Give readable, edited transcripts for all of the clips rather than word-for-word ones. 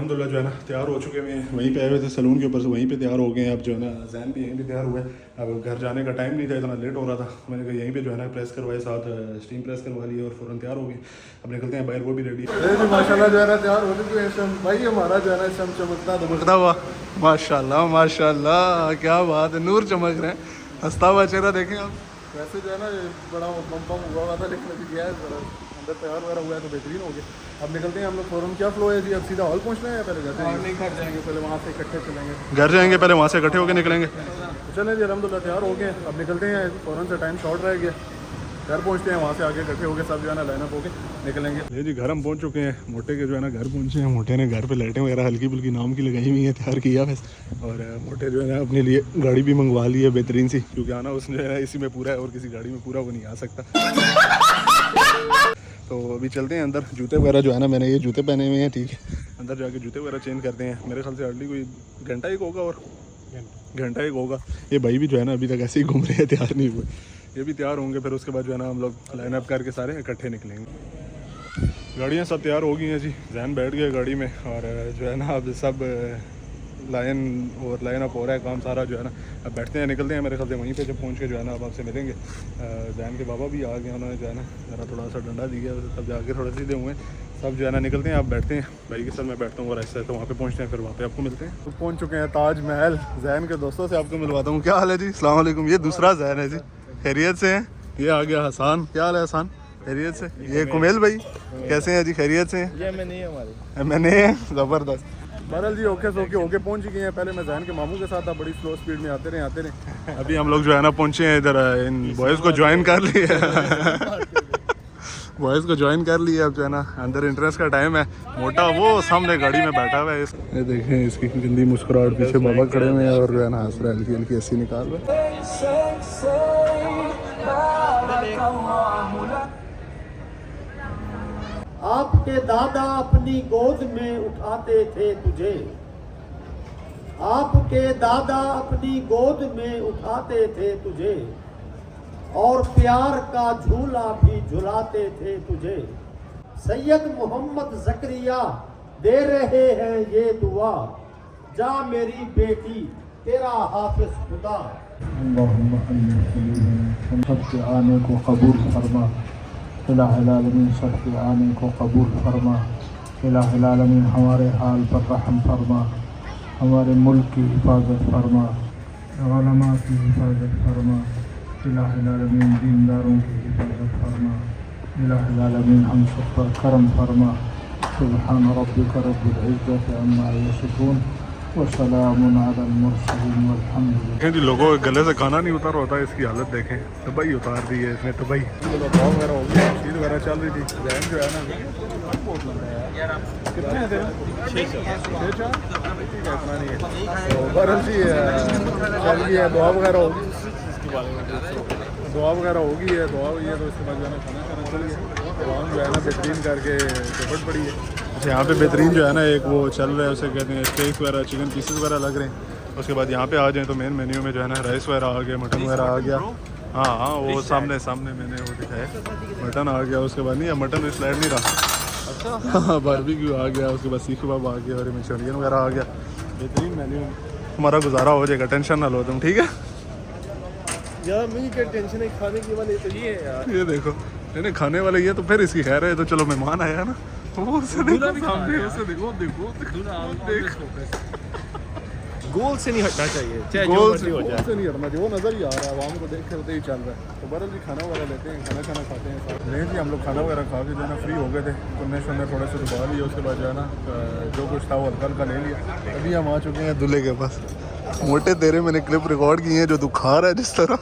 अल्हम्दुलिल्लाह जो है ना तैयार हो चुके हैं, वहीं पे आए हुए थे सैलून के ऊपर से, वहीं पे तैयार हो गए हैं। अब जो है ना जैन भी यहीं पे तैयार हुआ है। अब घर जाने का टाइम नहीं था, इतना लेट हो रहा था, मैंने कहा यहीं पे जो है ना प्रेस करवाए, साथ स्टीम प्रेस करवा ली और फ़ौरन तैयार हो गए। अब निकलते हैं बाहर, वो भी रेडी है माशाल्लाह जो है ना तैयार हो चुके हैं। भाई हमारा जो है ना शम चमकता धमकता हुआ, माशाल्लाह माशाल्लाह, क्या बात है, नूर चमक रहे हैं, हंसता हुआ चेहरा देखें आप। वैसे जो है ना बड़ा बम बम हुआ था, लेकिन अभी गया है अंदर तैयार वगैरह हुआ है तो बेहतरीन हो गया। अब निकलते हैं हम लोग फ़ौरन। क्या फ्लो है जी, अब सीधा हॉल पहुंचना है या पहले घर जाएंगे? नहीं, घर जाएंगे पहले, वहाँ से इकट्ठे चलेंगे। घर जाएंगे पहले, वहाँ से इकट्ठे होकर निकलेंगे। चलें जी, अल्हम्दुलिल्लाह तैयार हो गए। अब निकलते हैं फ़ौरन से, टाइम शॉर्ट रह गया। घर पहुँचते हैं, वहाँ से आगे इकट्ठे होकर सब जो है ना लाइनअप होकर निकलेंगे। ये जी घर हम पहुँच चुके हैं, मोटे के जो है ना घर पहुँचे हैं। मोटे ने घर पे लाइटें वगैरह हल्की फुल्की नाम की लगाई हुई है, तैयार किया है। और मोटे जो है ना अपने लिए गाड़ी भी मंगवा ली है बेहतरीन सी, क्योंकि आना उसने जो है इसी में पूरा है और किसी गाड़ी में पूरा वो नहीं आ सकता। तो अभी चलते हैं अंदर। जूते वगैरह जो है ना मैंने ये जूते पहने हुए हैं, ठीक है, अंदर जाके जूते वगैरह चेंज करते हैं। मेरे ख्याल से अर्ली कोई घंटा एक होगा, और घंटा एक होगा। ये भाई भी जो है ना अभी तक ऐसे ही घूम रहे हैं, तैयार नहीं हुए। ये भी तैयार होंगे, फिर उसके बाद जो है ना हम लोग लाइन अप करके सारे इकट्ठे निकलेंगे। गाड़ियाँ सब तैयार हो गई हैं जी, जैन बैठ गया गाड़ी में, और जो है ना अब सब लाइन और लाइन अप हो रहा है काम सारा जो है ना। अब बैठते हैं, निकलते हैं मेरे ख्याल से वहीं पे जब पहुंच के जो है ना अब आपसे मिलेंगे। जैन के बाबा भी आ गए, उन्होंने जो है ना ज़रा थोड़ा सा डंडा दिया, तब जाके थोड़े सीधे हुए सब जो है ना। निकलते हैं, आप बैठते हैं भाई के साथ, मैं बैठता हूँ और ऐसा है तो वहाँ पे पहुँचते हैं, फिर वहाँ पे आपको मिलते हैं। तो पहुँच चुके हैं ताजमहल। जैन के दोस्तों से आपको मिलवाता हूँ। क्या हाल है जी? अस्सलाम वालेकुम। ये दूसरा जैन है जी, खैरियत से हैं? ये आ गया हसान। क्या हाल है हसान? खैरियत से। ये कुमेल भाई कैसे हैं जी? खैरियत से हैं? ये मैंने ज़बरदस्त। बहरहाल जी ओके सोके होके पहुंच गए हैं। पहले मैं जैन के मामू के साथ था, बड़ी स्लो स्पीड में आते रहे। अभी हम लोग जो है ना पहुंचे हैं इधर, इन बॉयज़ को ज्वाइन कर लिया बॉयज़ को ज्वाइन कर लिया। अब जो है ना अंदर एंट्रेंस का टाइम है। मोटा वो सामने गाड़ी में बैठा हुआ है, ये देखें इसकी गंदी मुस्कुराहट, पीछे बाबा खड़े हुए हैं और जो है ना हंस रहा है, हल्की हल्की हंसी निकाल रहा है। आपके दादा अपनी गोद में उठाते थे तुझे, आपके दादा अपनी गोद में उठाते थे तुझे, और प्यार का झूला भी झुलाते थे तुझे। सैयद मोहम्मद ज़करिया दे रहे हैं ये दुआ, जा मेरी बेटी तेरा हाफिज खुदा। सबके आने को कबूल फरमा, इलाहुल आलमीन सबके आने को कबूल फरमा। इलाहुल आलमीन हमारे हाल पर रहम फरमा, हमारे मुल्क की हिफाजत फरमा, उलमा की हिफाजत फरमा। इलाहुल आलमीन दीनदारों की हिफाजत फरमा। इलाहुल आलमीन हम सब पर करम फरमा। सुब्हान रब्बिका रब्बिल इज्जति अम्मा यसिफून व सलामुन अलल मुरसलीन वल्हम्दुलिल्लाह। देखें जी लोगों के गले से खाना नहीं उतार होता, इसकी हालत देखें, तबाही उतार दी है इसने, तबाही। दबाव वगैरह हो गया, शीर वगैरह चल रही थी। जैन जो है ना बहुत लंबा है, कितने हैं तेरे? 6 इतना नहीं है। तो बहरहाल जी चल गई है, दुआ वगैरह होगी, दुआ वगैरह होगी है, दुआ हुई है, तो उसके बाद जो है ना खाना खाना चल गया। दुकान जो है ना बेहतरीन करके चपट पड़ी है। अच्छा यहाँ पे बेहतरीन जो है ना एक वो चल रहा है, उसे कहते हैं स्टेक वगैरह, चिकन पीसेस वगैरह लग रहे हैं। उसके बाद यहाँ पे आ जाएँ तो मेन मेन्यू में जो है ना राइस वगैरह आ गया, मटन वगैरह आ गया। हाँ हाँ वो सामने मैंने वो दिखाया, मटन आ गया। उसके बाद नहीं है मटन स्लाइड नहीं रहा, अच्छा हाँ बारबेक्यू आ गया। उसके बाद सीख कबाब आ गया और मंचूरियन वगैरह आ गया। बेहतरीन मेन्यू, हमारा गुजारा हो जाएगा, टेंशन ना लो तुम, ठीक है यार। मुझे क्या टेंशन है, खाने की वाले तो ये है यार। ये देखो नहीं खाने वाले ये तो फिर इसकी खैर है, तो चलो मेहमान आया ना, वो उसे देखो सामने, उसे देखो गोल से नहीं हटना चाहिए, चाहे गोल जो हो जाए से नहीं हटना चाहिए, वो नज़र ही आ रहा है, आवाम को देख करते ही चल रहा है। तो बहरहाल जी खाना वगैरह लेते हैं, खाना खाते हैं। नहीं जी हम लोग खाना वगैरह खा के जो है ना फ्री हो गए थे, तुमने शुन्ने थोड़े से दबा लिया। उसके बाद जो है ना जो कुछ था वो हल्का हल्का ले लिया। अभी हम आ चुके हैं दूल्हे के पास। मोटे तेरे मैंने क्लिप रिकॉर्ड की है जो तू खा रहा है जिस तरह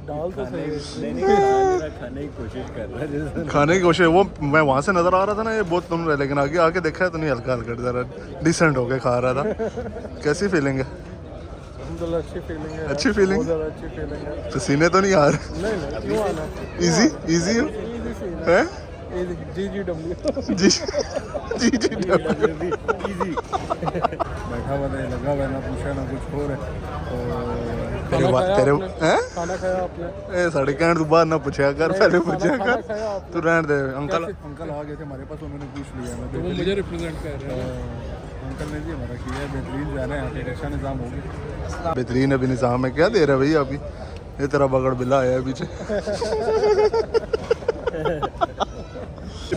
डाल तो सही खाने की कोशिश कर रहा है, खाने की कोशिश। वो मैं वहाँ से नज़र आ रहा था ना ये बहुत तुम रहे, लेकिन आगे आके देखा है तो नहीं, हल्का हल्का ज़रा डिसेंट होके खा रहा था। कैसी फीलिंग है? अच्छी फीलिंग है, अच्छी फीलिंग, अच्छी फीलिंग है। पसीने तो नहीं आ रहे? नहीं क्यों आना, इजी है जी डब्ल्यू बैठा हुआ था, लगा हुआ ना पूछा ना कुछ हो रहा है। तो तेरे हैं खाना खाया आपने? ए साढ़े कहने तू बाहर ना पूछा कर, पहले पूछा खाना कर। खाया आपने? तू रहने दे। अंकल आ गए थे हमारे पास, उन्होंने पूछ लिया। मैं तो वो मुझे रिप्रेजेंट कर रहे हैं। अंकल ने जी हमारा किया है बेहतरीन जो है ना, यहाँ पे अच्छा निज़ाम हो गया। बेहतरीन अभी निज़ाम है। क्या दे रहा है भैया अभी? ये तेरा बगड़ बिल्ला आया है पीछे।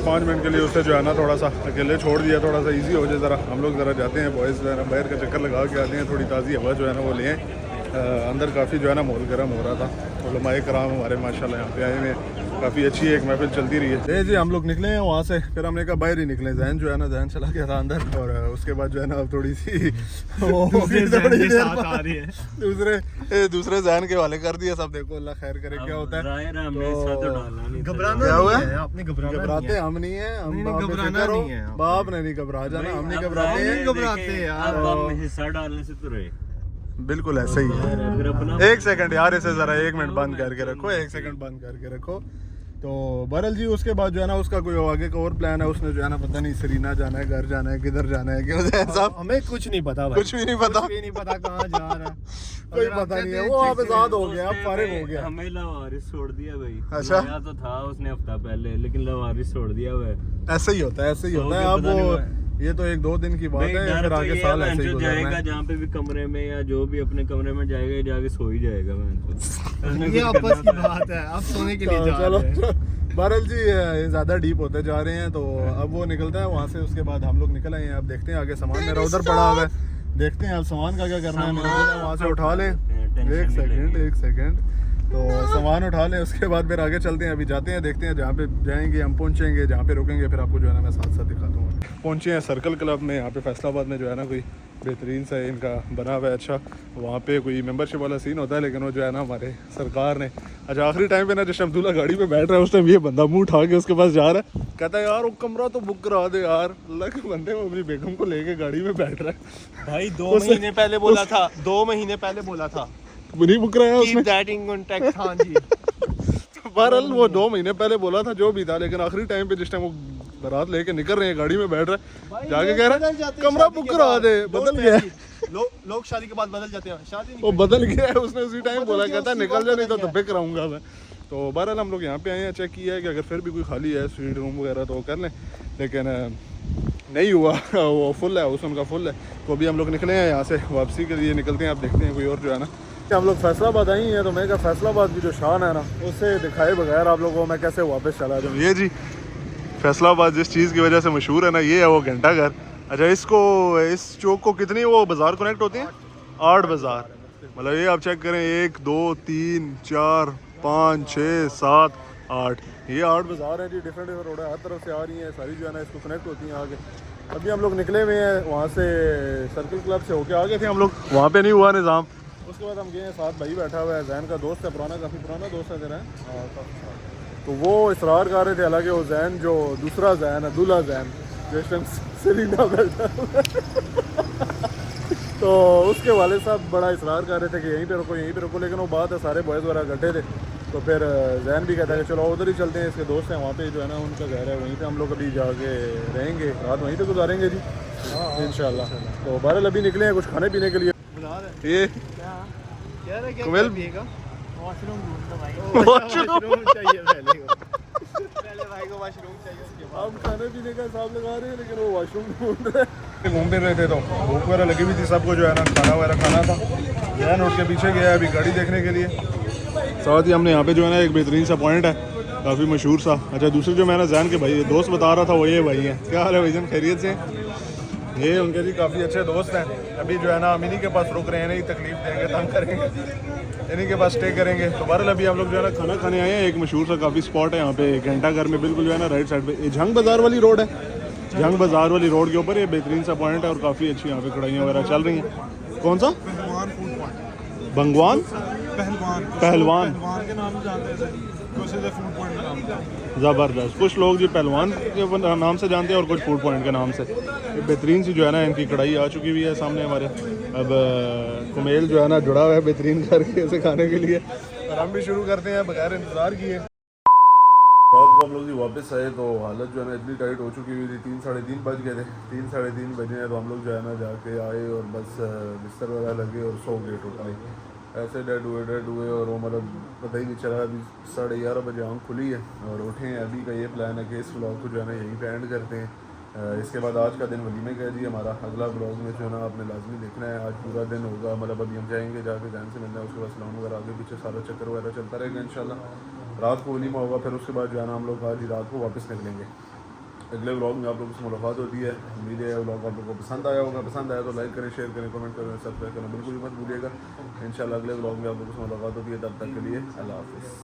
5 मिनट के लिए उसे जो है ना थोड़ा सा अकेले छोड़ दिया, थोड़ा सा इजी हो जाए ज़रा। हम लोग ज़रा जाते हैं बॉयज़ जो है ना, बाहर का चक्कर लगा के आते हैं, थोड़ी ताज़ी हवा जो है ना वो लें। अंदर काफ़ी जो है ना माहौल गर्म हो रहा था। उलमाए कराम हमारे माशाल्लाह यहाँ पे आए हुए हैं, काफ़ी अच्छी एक महफिल चलती रही है। जी हम लोग निकले हैं वहाँ से, फिर हमने कहा बाहर ही निकले। जहन जो है ना, जहन चला गया था अंदर, और उसके बाद जो है ना अब थोड़ी सी दूसरे जहन के वाले कर दिए सब। देखो अल्लाह खैर करे क्या होता है। घबराते हम नहीं है, हम घबराना नहीं है। बाप ने नहीं घबरा जाना, हम नहीं घबराते यार। हिस्सा डालने से तो रहे। बिल्कुल ऐसा ही है। एक सेकंड यार, इसे जरा 1 मिनट बंद करके रखो, 1 सेकंड बंद करके रखो। तो बहरहाल जी उसके बाद जो है ना उसका कोई आगे का और प्लान है। उसने जो है ना पता नहीं सरीना जाना है, घर जाना है, किधर जाना है, क्यों साहब हमें कुछ नहीं पता भाई, कुछ भी नहीं पता, कहाँ जा रहा है। कोई पता नहीं है। वो आप आजाद हो गया, अब फारिग हो गया। हमें लवारिस छोड़ दिया भाई। अच्छा। आया तो था उसने हफ्ता पहले, लेकिन लवारिस छोड़ दिया हुआ है। ऐसा ही होता है, ऐसा ही होता है। अब वो ये तो 1-2 दिन की बात है, फिर आगे साल ऐसे ही जाएगा। जहाँ पे भी कमरे में या जो भी अपने कमरे में जाएगा, जाके सो ही जाएगा। ये आपस की बात है, आप सोने के लिए जा रहे हैं। बहरहाल जी ये ज़्यादा डीप होते जा रहे हैं, तो अब वो निकलता है वहाँ से। उसके बाद हम लोग निकल आए हैं। अब देखते हैं आगे सामान मेरा उधर पड़ा हुआ है, देखते हैं अब सामान का क्या करना है। वहाँ से उठा लें, एक सेकंड तो सामान उठा लें, उसके बाद फिर आगे चलते हैं। अभी जाते हैं, देखते हैं जहाँ पे जाएंगे हम, पहुँचेंगे जहाँ पे रुकेंगे, फिर आपको जो है ना मैं साथ साथ दिखाता हूँ। पहुँचे हैं सर्कल क्लब में, यहाँ पे फैसलाबाद में जो है ना कोई बेहतरीन सा इनका बना हुआ है। अच्छा वहाँ पे कोई मेंबरशिप वाला सीन होता है, लेकिन वो जो है ना हमारे सरकार ने अच्छा आखिरी टाइम पे ना, जब अब्दुल्ला गाड़ी में बैठ रहा है उस टाइम ये बंदा मुँह उठा के उसके पास जा रहा है, कहता है यार वो कमरा तो बुक करा दे यार। अल्लाह के बंदे वो अपनी बेगम को लेके गाड़ी में बैठ रहा है भाई। 2 महीने पहले बोला था, 2 महीने पहले बोला था नहीं बुक कराया उसने। हाँ जी। बहरहाल वो 2 महीने पहले बोला था जो भी था, लेकिन आखिरी टाइम पे जिस टाइम वो बारात लेके निकल रहे हैं गाड़ी में बैठ रहा है, जाके कह रहा है कमरा बुक करा दे। बदल गया है। लोग शादी के बाद बदल जाते हैं, शादी नहीं वो बदल गया है। उसने उसी टाइम बोला, कहता निकल जा नहीं तो धब्बे कराऊंगा मैं। तो बहरहाल हम लोग यहाँ पे आए हैं, चेक किया है कि अगर फिर भी कोई खाली है स्वीट रूम वगैरह तो कर लें, लेकिन नहीं हुआ। वो फुल है, उस उनका फुल है। तो अभी हम लोग निकले हैं यहाँ से, वापसी के लिए निकलते हैं। आप देखते हैं कोई और जो है ना। हम लोग फैसलाबाद आई हैं, तो मैं कहा फैसलाबाद की जो शान है ना, उससे दिखाए बगैर आप लोगों को मैं कैसे वापस चला जाऊँ। ये जी फैसलाबाद जिस चीज़ की वजह से मशहूर है ना, ये है वो घंटा घर। अच्छा इसको, इस चौक को कितनी वो बाज़ार कनेक्ट होती हैं? 8 बाज़ार। मतलब ये आप चेक करें, 1 2 3 4 5 6 7 8, ये 8 बाज़ार हैं जी। डिफरेंट रोड हर तरफ से आ रही हैं सारी जो है ना, इसको कनेक्ट होती हैं आगे। अभी हम लोग निकले हुए हैं वहाँ से, सर्कल क्लब से होके आ गए थे हम लोग, वहाँ पे नहीं हुआ निज़ाम। उसके बाद हम गए हैं, साथ भाई बैठा हुआ है, जैन का दोस्त है पुराना, काफ़ी पुराना दोस्त है तेरा। तो वो इसरार कर रहे थे, हालांकि वो जैन जो दूसरा जैन है, दूल्हा जैन जो इस टाइम सरीना बैठा तो उसके वाले साहब बड़ा इसरार कर रहे थे कि यहीं पे रुको, यहीं पे रुको। लेकिन वो बात है सारे बॉयज़ वगैरह इकट्ठे थे, तो फिर जैन भी कहता है कि चलो उधर ही चलते हैं, इसके दोस्त हैं वहाँ पे जो है ना, उनका घर है वहीं पे, हम लोग अभी जाके रहेंगे, रात वहीं पे गुजारेंगे जी इंशाल्लाह। तो बहरहाल अभी निकले हैं कुछ खाने पीने के लिए। ये कुमेल वॉशरूम चाहिए पहले भाई को वॉशरूम चाहिए, उसके बाद आप खाने पीने का हिसाब लगा रहे हैं, लेकिन वो वॉशरूम ढूंढ रहे हैं। घूम फिर रहे थे तो भूख वगैरह लगी हुई थी सबको, जो है ना खाना वगैरह खाना था। जैन उठ के पीछे गया है अभी गाड़ी देखने के लिए। साथ ही हमने यहाँ पे जो है ना एक बेहतरीन सा पॉइंट है, काफ़ी मशहूर सा। अच्छा दूसरी जो मैंने जैन के भाई दोस्त बता रहा था वो ये भाई हैं। क्या हाल है भाईजान, खैरियत से? ये उनके जी काफ़ी अच्छे दोस्त हैं। अभी जो है ना हम इन्हीं के पास रुक रहे हैं, नहीं तकलीफ देंगे, तंग करेंगे, इन्हीं के पास स्टे करेंगे। तो बहरहाल अभी हम लोग जो है ना खाना खाने आए हैं। एक मशहूर सा काफ़ी स्पॉट है यहाँ पे, घंटा घर में बिल्कुल जो है ना राइट साइड पे, ये झंग बाज़ार वाली रोड है, झंग बाज़ार वाली रोड के ऊपर ये बेहतरीन सा पॉइंट है, और काफ़ी अच्छी यहाँ पे कढ़ाइयाँ वगैरह चल रही हैं। कौन सा? भंगवान पहलवान के नाम जानते हैं, ज़बरदस्त। कुछ लोग जी पहलवान के नाम से जानते हैं और कुछ फूड पॉइंट के नाम से। ये बेहतरीन सी जो है ना इनकी कढ़ाई आ चुकी हुई है सामने हमारे। अब कुमेल जो है ना जुड़ा हुआ है बेहतरीन करके इसे खाने के लिए, और हम भी शुरू करते हैं बगैर इंतज़ार किए। रात हम लोग जी वापस आए तो हालत जो है ना इतनी टाइट हो चुकी हुई थी, 3 साढ़े 3 बज गए थे, 3 साढ़े 3 बजे हैं तो हम लोग जो है ना जाके आए और बस बिस्तर वगैरह लगे और सो गए टोटली। ऐसे डेड हुए और वो मतलब पता ही नहीं चला। अभी 11:30 बजे आँख खुली है और उठे हैं। अभी का ये प्लान है कि इस व्लॉग को जो है ना यहीं पे एंड करते हैं। इसके बाद आज का दिन वलीमे का है जी हमारा। अगला व्लॉग में जो है ना आपने लाजमी देखना है। आज पूरा दिन होगा, मतलब अभी हम जाएंगे, जाके जैन से मिलना है, उसके बाद सलाम वगैरह आगे पीछे सारा चक्कर वगैरह चलता रहेगा इंशाल्लाह। रात को वलीमा होगा, फिर उसके बाद जो है ना हम लोग आज ही रात को वापस निकलेंगे। अगले व्लॉग में आप लोगों से मुलाकात होती है। उम्मीद है व्लॉग आप लोगों को पसंद आया होगा। पसंद आया तो लाइक करें, शेयर करें, कमेंट करें, सब्सक्राइब करना बिल्कुल भी मत भूलिएगा। इंशाल्लाह अगले व्लॉग में आप लोगों से मुलाकात होती है। तब तक के लिए अल्लाह हाफिज़।